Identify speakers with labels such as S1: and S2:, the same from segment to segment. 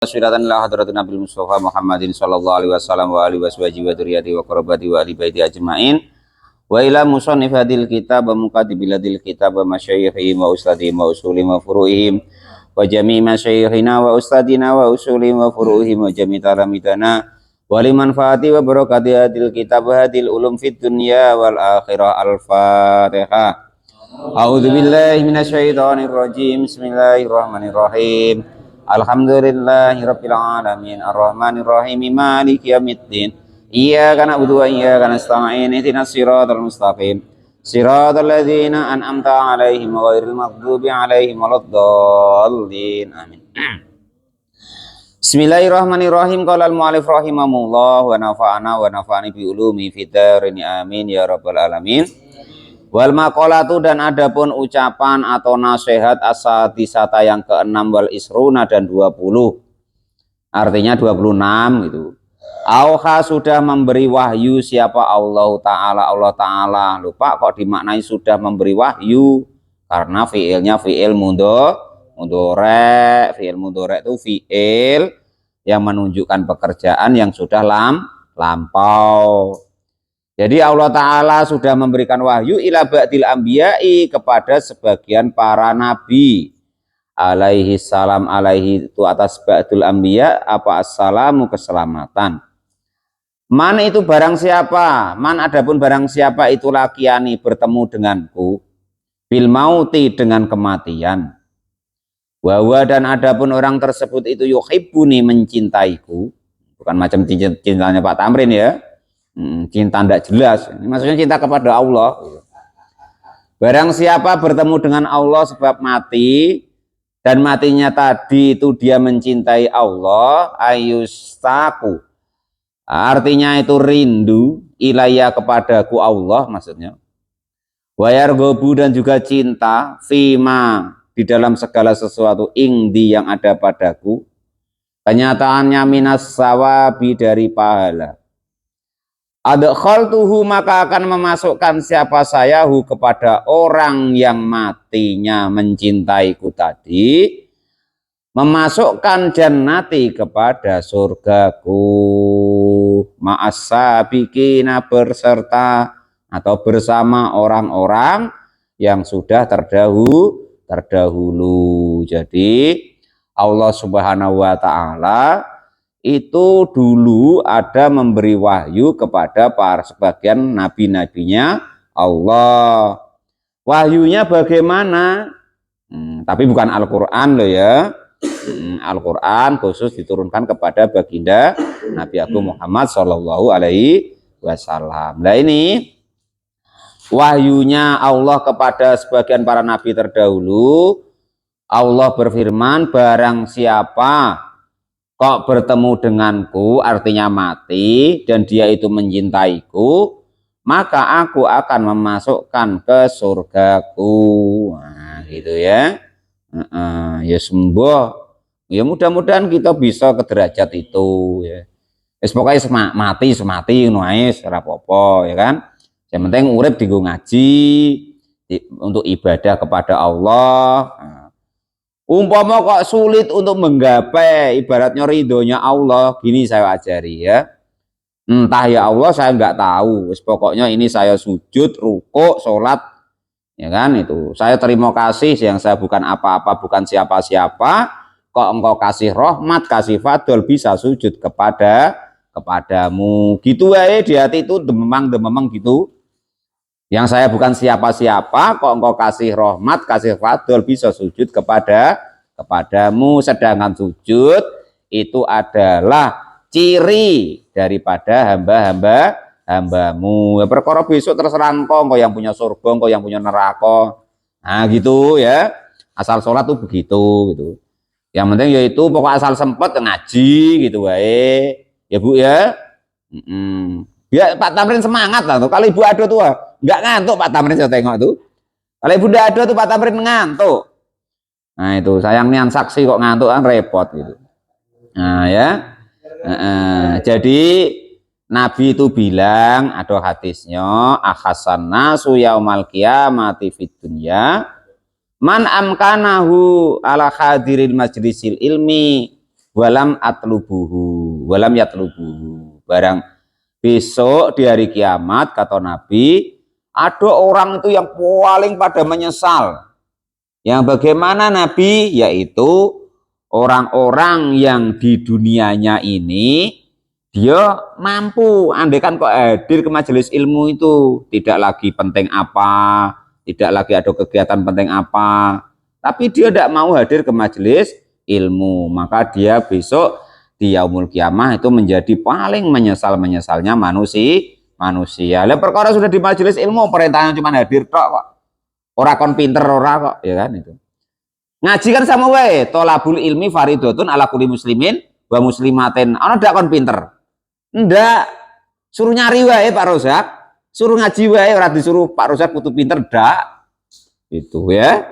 S1: Syuratan ila hadratin Nabi Mustafa Muhammadin sallallahu alaihi wasallam wa alihi washabihi wa dzurriyyati wa qarabati wa ahli baiti ajmain wa ila musannif hadil kitab wa muqaddibiladil kitab wa masyayikhihim wa ustadihim wa usulihim wa furu'ihim wa jami' masyayikhina wa ustadina wa usulihim wa furu'ihim wa jami' talamidana wa liman faati wa barakati hadil kitab wa hadil ulum fid dunya wal akhirah. Al-Fatihah. A'udzu billahi minasyaitonir rajim. Bismillahirrahmanirrahim. Alhamdulillahirabbil alamin arrahmanir rahim maliki yaumiddin iyyaka na'budu wa iyyaka nasta'in ihdinas siratal mustaqim siratal ladzina an'amta 'alaihim ghairil maghdubi 'alaihim waladdallin amin. Bismillahirrahmanirrahim. Qala al-mu'allif rahimahullah wa nafa'ani bi ulumi fid dharin amin ya rabbal alamin. Wal maqalatu, dan adapun ucapan atau nasihat as-sadisata yang ke-6 wal isruna dan 20, artinya 26 gitu. Auha, sudah memberi wahyu siapa Allah Ta'ala. Lupa kok dimaknai sudah memberi wahyu, karena fiilnya fiil mudhari'. Fiil mudhari' itu fiil yang menunjukkan pekerjaan yang sudah lampau. Jadi Allah Ta'ala sudah memberikan wahyu ila ba'dil anbiya'i, kepada sebagian para nabi. Alaihi salam, alaihi itu atas ba'dul anbiya, apa assalamu, keselamatan. Man itu barang siapa, man adapun barang siapa itu lakiani, bertemu denganku, bil mauti, dengan kematian. Wawa, dan adapun orang tersebut itu yuhibbuni, mencintaiku. Bukan macam cintanya Pak Tamrin ya. Cinta tidak jelas, ini maksudnya cinta kepada Allah. Barang siapa bertemu dengan Allah sebab mati, dan matinya tadi itu dia mencintai Allah, ayustaku, artinya itu rindu, ilayya, kepadaku Allah maksudnya. Wayar gobu, dan juga cinta, fima, di dalam segala sesuatu, ingdi, yang ada padaku, kenyataannya minas sawabi, dari pahala. Adkhaltuhu, maka akan memasukkan siapa saya hu, kepada orang yang matinya mencintaiku tadi, memasukkan jannati, kepada surgaku, ma'as-sabiqina, berserta atau bersama orang-orang yang sudah terdahulu. Jadi Allah Subhanahu wa Ta'ala itu dulu ada memberi wahyu kepada para sebagian nabi-nabinya Allah. Wahyunya bagaimana? Tapi bukan Al-Quran loh ya. Al-Quran khusus diturunkan kepada baginda Nabi Agung Muhammad Shallallahu Alaihi Wasallam. Nah ini wahyunya Allah kepada sebagian para nabi terdahulu. Allah berfirman, barang siapa kok bertemu denganku, artinya mati, dan dia itu mencintaiku, maka aku akan memasukkan ke surgaku. Nah, gitu ya. Ya sembuh. Ya mudah-mudahan kita bisa ke derajat itu ya. Pokoknya semati nuais rapopo ya kan. Yang penting urip dienggo ngaji untuk ibadah kepada Allah. Umpama kok sulit untuk menggapai ibaratnya ridhonya Allah, gini saya ajari ya. Entah ya Allah, saya nggak tahu. Pokoknya ini saya sujud, rukuk, sholat, ya kan itu. Saya terima kasih yang saya bukan apa-apa, bukan siapa-siapa. Kok engkau kasih rahmat, kasih fadl, bisa sujud kepadamu. Gitu ya di hati itu dememang gitu. Yang saya bukan siapa-siapa, kok engkau kasih rahmat, kasih fadl, bisa sujud kepadamu. Sedangkan sujud itu adalah ciri daripada hamba-hambamu. Perkara besok terserah engkau yang punya surga, engkau yang punya neraka. Nah gitu ya. Asal sholat tuh begitu gitu. Yang penting yaitu pokok asal sempet ngaji gitu wae. Ya Bu ya. Biar Pak Tamrin semangat lah tuh. Kalau Ibu Ado tuh nggak ngantuk Pak Tamrin, saya tengok tuh. Kalau Ibu Ado tuh Pak Tamrin ngantuk. Nah itu sayang nian saksi kok ngantuk kan repot gitu. Nah ya. Jadi Nabi itu bilang, ada hadisnya, akhasan nasu yaumal qiyamati fid dunya man amkanahu ala hadiril majlisil ilmi walam yatlubuhu. Barang besok di hari kiamat kata Nabi, ada orang itu yang paling pada menyesal. Yang bagaimana Nabi? Yaitu orang-orang yang di dunianya ini dia mampu, andaikan kok hadir ke majelis ilmu itu tidak lagi penting apa, tidak lagi ada kegiatan penting apa, tapi dia tidak mau hadir ke majelis ilmu, maka dia besok di yaumul kiamah itu menjadi paling menyesal-menyesalnya manusia. Lah perkara sudah di majelis ilmu perintahnya cuma hadir tok kok. Ora kon pinter ora kok, ya kan itu. Ngaji kan sama wae, tolabul ilmi faridatun ala kulli muslimin wa muslimatin. Ana ndak kon pinter. Ndak, suruh nyari wae Pak Rozak, suruh ngaji wae, ora disuruh Pak Rozak kudu pinter ndak. Itu ya.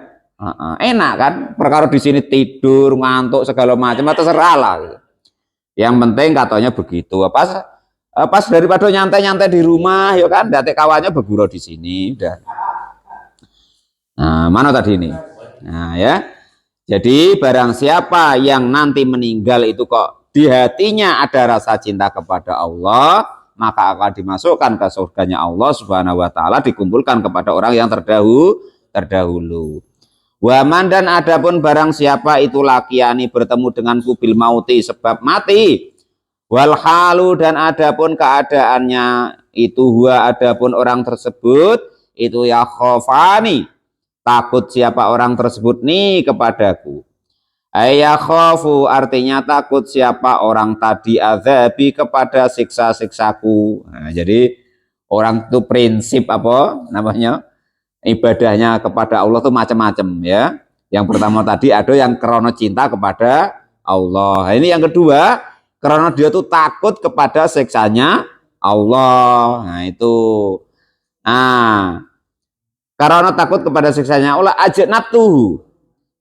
S1: Enak kan, perkara di sini tidur, ngantuk segala macam, terserah lah. Yang penting katanya begitu. Pas daripada nyantai-nyantai di rumah, ya kan, datek kawannya bergurau di sini, udah. Nah, mana tadi ini? Nah, ya. Jadi barang siapa yang nanti meninggal itu kok di hatinya ada rasa cinta kepada Allah, maka akan dimasukkan ke surganya Allah Subhanahu wa taala, dikumpulkan kepada orang yang terdahulu. Waman dan adapun barang siapa itu lakiani bertemu dengan kubil mauti sebab mati. Wal halu dan adapun keadaannya itu huwa adapun orang tersebut itu ya khofani, takut siapa orang tersebut nih kepadaku. Ayya khofu artinya takut siapa orang tadi azabi kepada siksa-siksaku. Nah, jadi orang itu prinsip apa namanya? Ibadahnya kepada Allah tuh macam-macam ya. Yang pertama tadi ada yang karena cinta kepada Allah. Ini yang kedua karena dia tuh takut kepada siksanya Allah. Nah itu. Nah karena takut kepada siksanya Allah ajnabtuhu,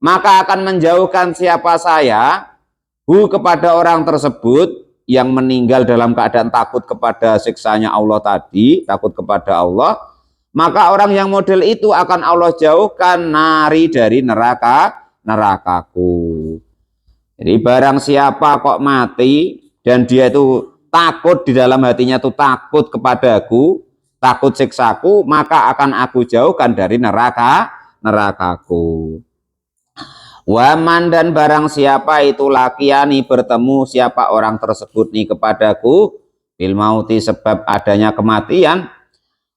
S1: maka akan menjauhkan siapa saya kepada orang tersebut yang meninggal dalam keadaan takut kepada siksanya Allah tadi, takut kepada Allah. Maka orang yang model itu akan Allah jauhkan nari dari nerakaku. Jadi barang siapa kok mati dan dia itu takut di dalam hatinya itu takut kepadaku, takut siksaku, maka akan aku jauhkan dari nerakaku. Waman dan barang siapa itu lakiani bertemu siapa orang tersebut nih kepadaku bil mauti sebab adanya kematian.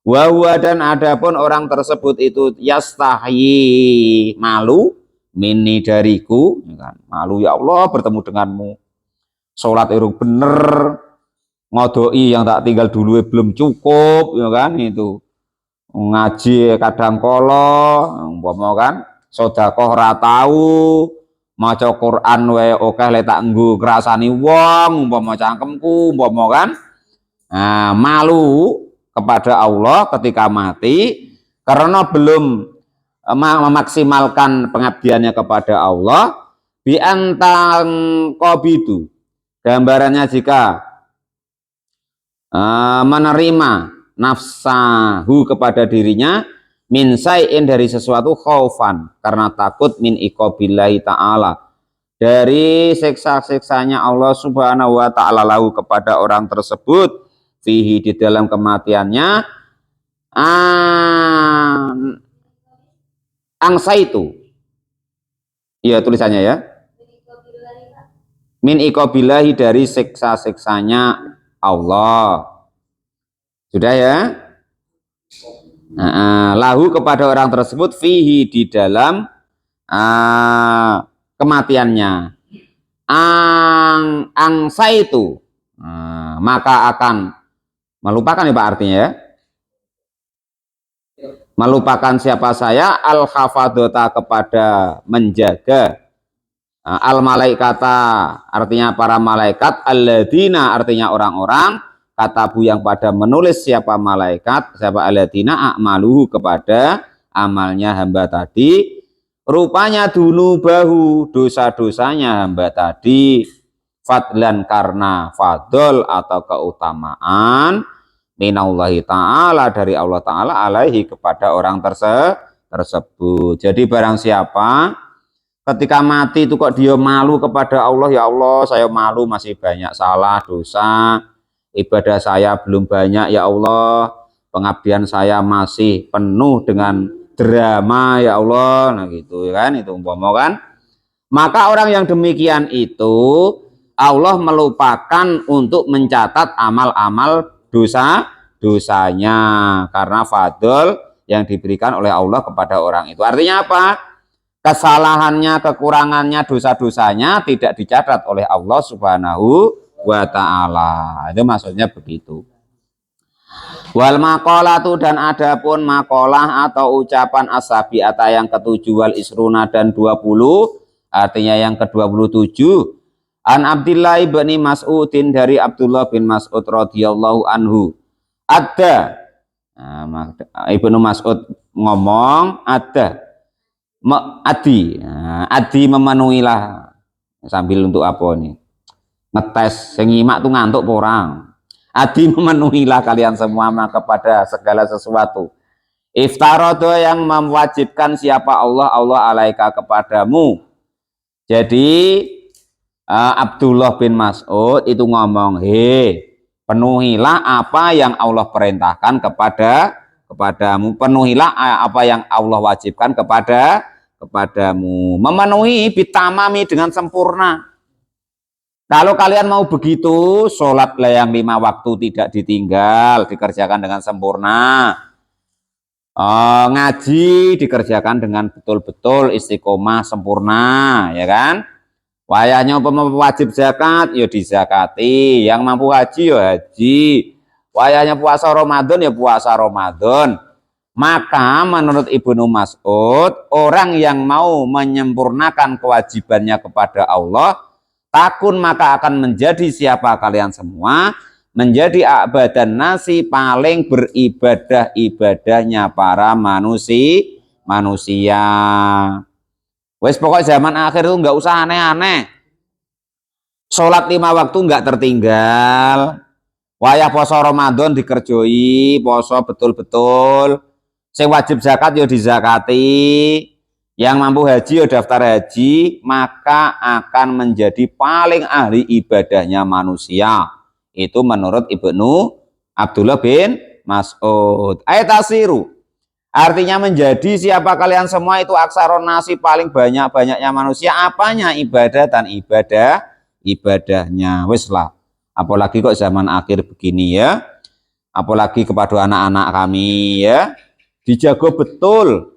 S1: Wahwa dan adapun orang tersebut itu yastahyi malu mini dariku, malu ya Allah bertemu denganmu, sholat irung bener, ngodoi yang tak tinggal dulu belum cukup, ya kan itu, ngaji kadang kolo, umpama kan, sedekah ora tau, maca Quran wae oke le tak nggo ngrasani wong, umpama cangkemku, umpama kan, nah, malu kepada Allah ketika mati karena belum memaksimalkan pengabdiannya kepada Allah. Biantang qabidu gambarannya jika menerima nafsahu kepada dirinya min sayin dari sesuatu khaufan karena takut min iqabillahi ta'ala dari siksa-siksanya Allah Subhanahu wa ta'ala lahu kepada orang tersebut fihi di dalam kematiannya angsa itu ya tulisannya ya min iqabillahi dari siksa-siksanya Allah sudah ya lahu kepada orang tersebut fihi di dalam kematiannya angsa itu maka akan melupakan ya Pak artinya ya. Melupakan siapa saya al-hafadota kepada menjaga al malaikata artinya para malaikat alladzina artinya orang-orang katabu yang pada menulis siapa malaikat siapa alladzina a'maluhu kepada amalnya hamba tadi rupanya dunubahu dosa-dosanya hamba tadi fadlan karena fadl atau keutamaan minallahi ta'ala dari Allah ta'ala alaihi kepada orang tersebut. Jadi barang siapa ketika mati itu kok dia malu kepada Allah, ya Allah saya malu masih banyak salah dosa, ibadah saya belum banyak ya Allah, pengabdian saya masih penuh dengan drama ya Allah, nah gitu kan, itu umpama kan. Maka orang yang demikian itu Allah melupakan untuk mencatat amal-amal dosa-dosanya karena fadl yang diberikan oleh Allah kepada orang itu. Artinya apa? Kesalahannya, kekurangannya, dosa-dosanya tidak dicatat oleh Allah Subhanahu wa ta'ala. Itu maksudnya begitu. Wal maqalatu, dan adapun maqalah atau ucapan as-sabi'ata yang ketujuh, wal isruna dan 20, artinya yang ke-27, an Abdillah bin Mas'udin, dari Abdullah bin Mas'ud radhiyallahu anhu. Ada Ibnu Mas'ud ngomong, ada adi memenuhilah, sambil untuk apa nih, ngetes sing nyimak tuh ngantuk orang. Adi memenuhilah kalian semua kepada segala sesuatu. Iftarodo, yang mewajibkan siapa Allah alaika kepadamu. Jadi Abdullah bin Mas'ud itu ngomong, penuhilah apa yang Allah perintahkan kepadamu, penuhilah apa yang Allah wajibkan kepadamu, memenuhi bitamami, dengan sempurna. Kalau kalian mau begitu, sholat yang 5 waktu tidak ditinggal, dikerjakan dengan sempurna. Ngaji dikerjakan dengan betul-betul istiqomah sempurna, ya kan? Wayahnya wajib zakat, ya dizakati. Yang mampu haji, ya haji. Wayahnya puasa Ramadan, ya puasa Ramadan. Maka menurut Ibnu Mas'ud, orang yang mau menyempurnakan kewajibannya kepada Allah, takun maka akan menjadi siapa kalian semua, menjadi abadan nasi, paling beribadah-ibadahnya para manusia. Wes pokoknya zaman akhir itu nggak usah aneh-aneh. Sholat 5 waktu nggak tertinggal. Wayah poso Ramadan dikerjoi, poso betul-betul. Sing wajib zakat yo dizakati. Yang mampu haji yo daftar haji, maka akan menjadi paling ahli ibadahnya manusia. Itu menurut Ibnu Abdullah bin Mas'ud. Ayatasiru, artinya menjadi siapa kalian semua itu aksaron nasi, paling banyak-banyaknya manusia. Apanya? Ibadah dan ibadahnya. Wis lah. Apalagi kok zaman akhir begini ya. Apalagi kepada anak-anak kami ya. Dijago betul.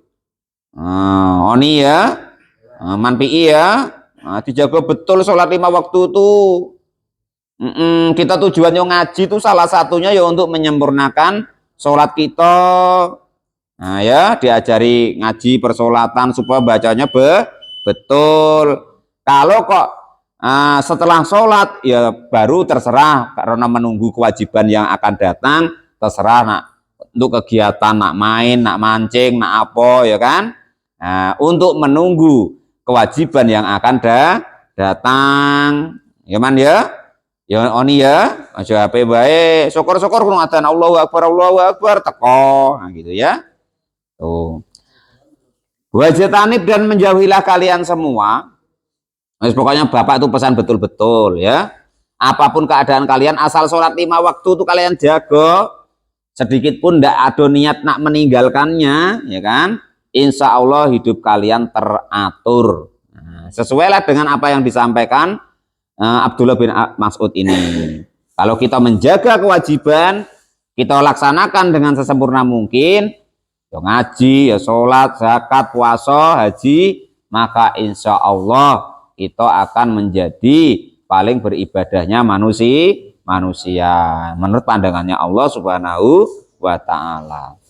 S1: Oni ya. Manpi ya. Dijago betul sholat 5 waktu itu. Kita tujuannya ngaji itu salah satunya ya untuk menyempurnakan sholat kita. Nah ya, diajari ngaji persolatan supaya bacanya betul. Kalau kok setelah sholat ya baru terserah, karena menunggu kewajiban yang akan datang, terserah nak untuk kegiatan, nak main, nak mancing, nak apa ya kan. Nah, untuk menunggu kewajiban yang akan datang, ya man ya. Ya oni ya, aja HP bae, syukur-syukur kudu adzan Allahu Akbar teko, nah gitu ya. Tuh. Wajitanib, dan menjauhilah kalian semua. Pokoknya Bapak itu pesan betul-betul ya. Apapun keadaan kalian, asal sholat 5 waktu itu kalian jago. Sedikit pun tidak ada niat nak meninggalkannya, ya kan? Insya Allah hidup kalian teratur. Nah, sesuailah dengan apa yang disampaikan Abdullah bin Mas'ud ini. Kalau kita menjaga kewajiban, kita laksanakan dengan sesempurna mungkin, ya ngaji, ya sholat, zakat, puasa, haji, maka insya Allah kita akan menjadi paling beribadahnya manusia menurut pandangannya Allah Subhanahu wa ta'ala.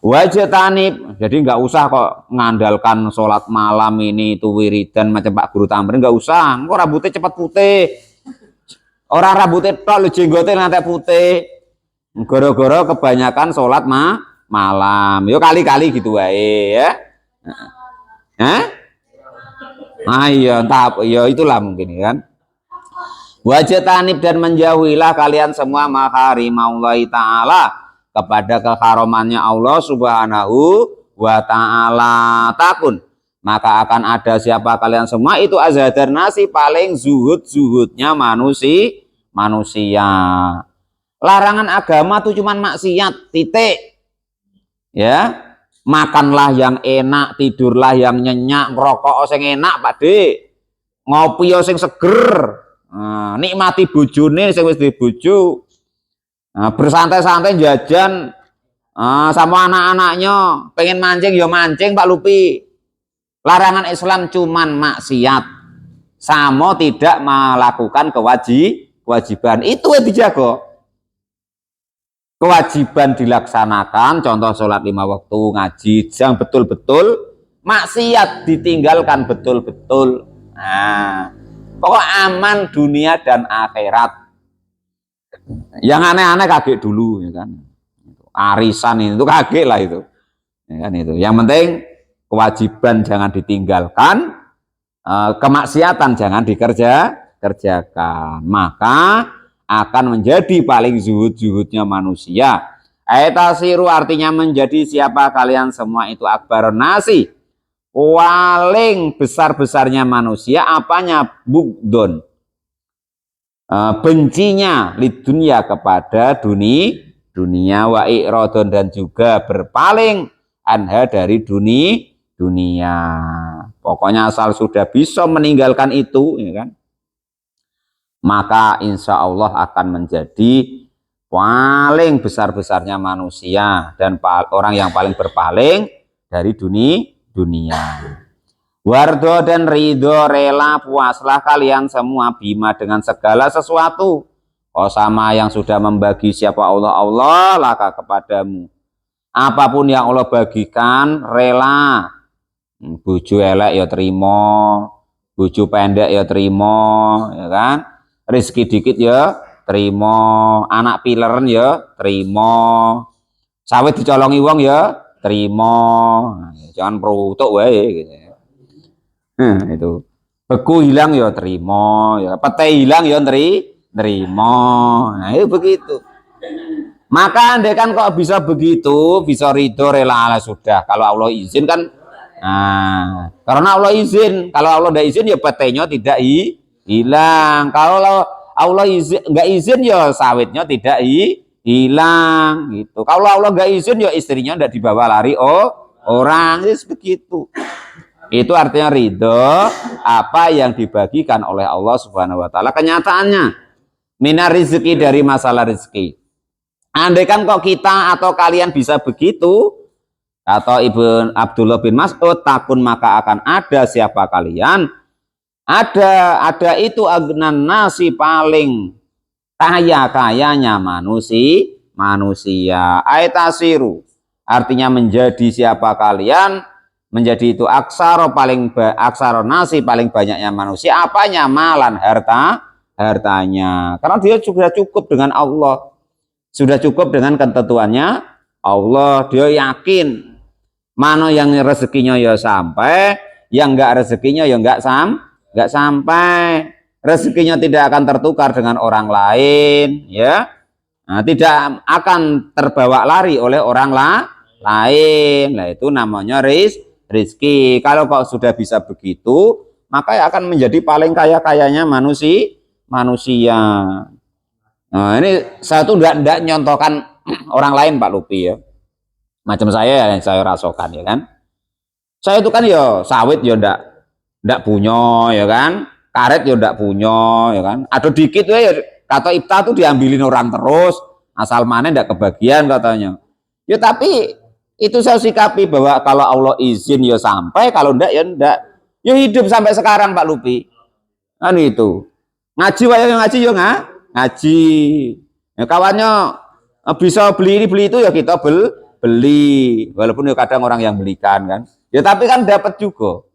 S1: Wajitanib, jadi nggak usah kok ngandalkan sholat malam ini itu wiridan macam Pak Guru Tamrin, nggak usah. Kok rambutnya cepat putih, orang rambutnya tol jenggotnya nanti putih, goro-goro kebanyakan sholat malam. Yo kali-kali gitu wae ya. Iya, entah ya itulah mungkin kan. Wajitanib, dan menjauhilah kalian semua maharimaullahi ta'ala, kepada keharamannya Allah Subhanahu wa ta'ala. Takun maka akan ada siapa kalian semua itu azhadar nasi paling zuhudnya manusia. Larangan agama tuh cuman maksiat, titik. Ya, makanlah yang enak, tidurlah yang nyenyak, ngerokok sing enak, Pak Dik. Ngopi sing seger. Nah, nikmati bojone sing wis dibojo. Nah, bersantai-santai jajan sama anak-anaknya, pengen mancing ya mancing Pak Lupi. Larangan Islam cuman maksiat sama tidak melakukan kewajiban. Itu yang dijaga. Kewajiban dilaksanakan, contoh sholat 5 waktu, ngaji yang betul-betul, maksiat ditinggalkan betul-betul. Nah, pokok aman dunia dan akhirat. Yang aneh-aneh kaget dulu, ya kan? Arisan itu kaget lah itu, ya kan itu. Yang penting kewajiban jangan ditinggalkan, kemaksiatan jangan dikerjakan, maka akan menjadi paling zuhudnya manusia. Aitasiru artinya menjadi siapa kalian semua itu akbaron nasi, paling besar-besarnya manusia. Apanya? Bugdon, bencinya lidunya kepada dunia, wa i'radon dan juga berpaling anha dari dunia. Pokoknya asal sudah bisa meninggalkan itu, ya kan, maka insya Allah akan menjadi paling besar-besarnya manusia dan orang yang paling berpaling dari dunia. Wardo dan ridho, rela puaslah kalian semua bima dengan segala sesuatu. Oh, sama yang sudah membagi siapa Allah laka kepadamu. Apapun yang Allah bagikan rela. Bojo elek ya terima, bojo pendek ya terima, ya kan? Rezeki dikit ya terima, anak pileren ya terima, sawit dicolongi wong ya terima. Nah, jangan perutuk wae gitu. Itu beku hilang ya terima, ya pete hilang ya terima. Nah, itu begitu. Maka andai kan kok bisa begitu, bisa ridho rela sudah. Kalau Allah izin kan, nah, karena Allah izin. Kalau Allah tidak izin ya petenya tidak hilang. Kalau Allah izin, nggak izin ya sawitnya tidak hilang gitu. Kalau Allah nggak izin ya istrinya tidak dibawa lari orang. Itu begitu. Itu artinya ridho apa yang dibagikan oleh Allah Subhanahu wa taala. Kenyataannya minar rezeki, dari masalah rezeki. Andai kan kok kita atau kalian bisa begitu, atau Ibnu Abdullah bin Mas'ud, takun maka akan ada siapa kalian, ada itu agnan nasi paling kayanya manusia. Aitasiru artinya menjadi siapa kalian, menjadi itu aksaro nasi paling banyaknya manusia. Apanya? Malan, hartanya, karena dia sudah cukup dengan Allah, sudah cukup dengan ketentuannya Allah. Dia yakin mana yang rezekinya ya sampai, yang enggak rezekinya ya enggak sampai. Rezekinya tidak akan tertukar dengan orang lain, ya. Nah, tidak akan terbawa lari oleh orang lain. Nah, itu namanya rezeki. Kalau kok sudah bisa begitu, maka akan menjadi paling kayanya manusia. Nah, ini saya tuh enggak nyontohkan orang lain Pak Lupi ya. Macam saya yang saya rasakan, ya kan. Saya itu kan ya sawit ya enggak punya, ya kan. Karet ya enggak punya, ya kan. Ada dikit ya kata Ibta tuh diambilin orang terus, asal mana enggak kebagian katanya. Ya tapi itu saya sikapi bahwa kalau Allah izin ya sampai, kalau enggak ya enggak. Ya hidup sampai sekarang Pak Lupi. Kan itu. Ngaji wae ngaji ya ngaji. Ya, kawannya bisa beli ini beli itu ya kita beli. Walaupun ya kadang orang yang belikan kan. Ya tapi kan dapat juga.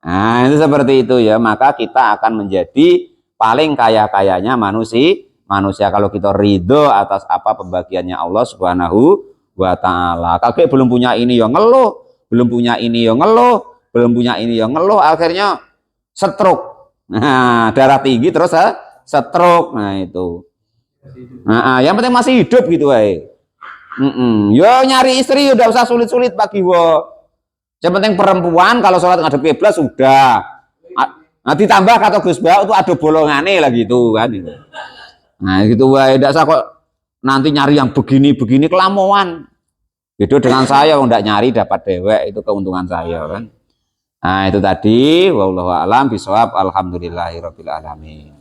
S1: Nah, itu seperti itu ya. Maka kita akan menjadi paling kayanya manusia kalau kita ridho atas apa pembagiannya Allah Subhanahu wa taala. Kakek belum punya ini ya ngeluh, belum punya ini ya ngeluh, belum punya ini ya ngeluh, akhirnya stroke. Nah, darah tinggi terus stroke. Nah, itu. Nah, yang penting masih hidup gitu, Yo nyari istri udah usah sulit-sulit Pak Giwo. Yang penting perempuan kalau sholat ngadep kiblat sudah. Nah, ditambah kata Gus Bau itu ada bolongannya lah gitu kan itu. Nah gitu wae, tidak usah kok nanti nyari yang begini-begini kelamuan. Beda dengan saya yang tidak nyari dapat dewek, itu keuntungan saya kan. Nah itu tadi wallahu a'lam bishawab, alhamdulillahirabbil alamin.